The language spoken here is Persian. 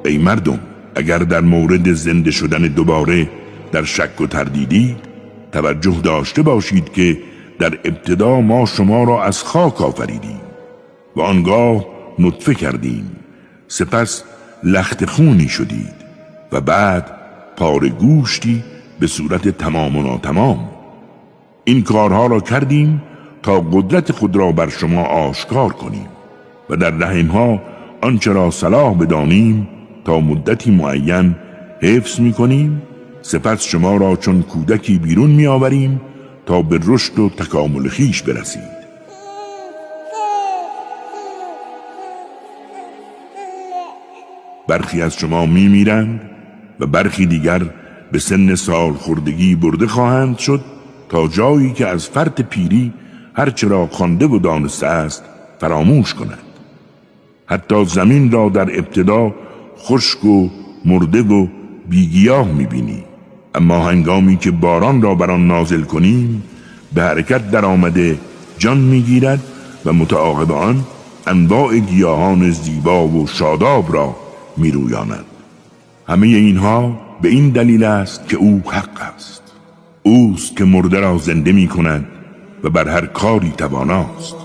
ای مردم، اگر در مورد زنده شدن دوباره در شک و تردیدی، توجه داشته باشید که در ابتدا ما شما را از خاک آفریدیم و آنگاه نطفه کردیم، سپس لخت خونی شدید و بعد پاره گوشتی به صورت تمام و ناتمام. این کارها را کردیم تا قدرت خود را بر شما آشکار کنیم و در رحمها آنچه را صلاح بدانیم تا مدتی معین حفظ می کنیم، سپس شما را چون کودکی بیرون می آوریم تا به رشد و تکامل خویش برسید. برخی از شما می میرند و برخی دیگر به سن سال خردگی برده خواهند شد تا جایی که از فرط پیری هرچه را خوانده و دانسته است فراموش کند. حتی زمین را در ابتدا خشک و مرده و بیگیاه می‌بینی، اما هنگامی که باران را بر آن نازل کنیم به حرکت در آمده جان می‌گیرد و متعاقب آن انواع گیاهان زیبا و شاداب را می‌رویاند. همه اینها به این دلیل است که او حق است. اوست که مرده را زنده می‌کند و بر هر کاری تواناست.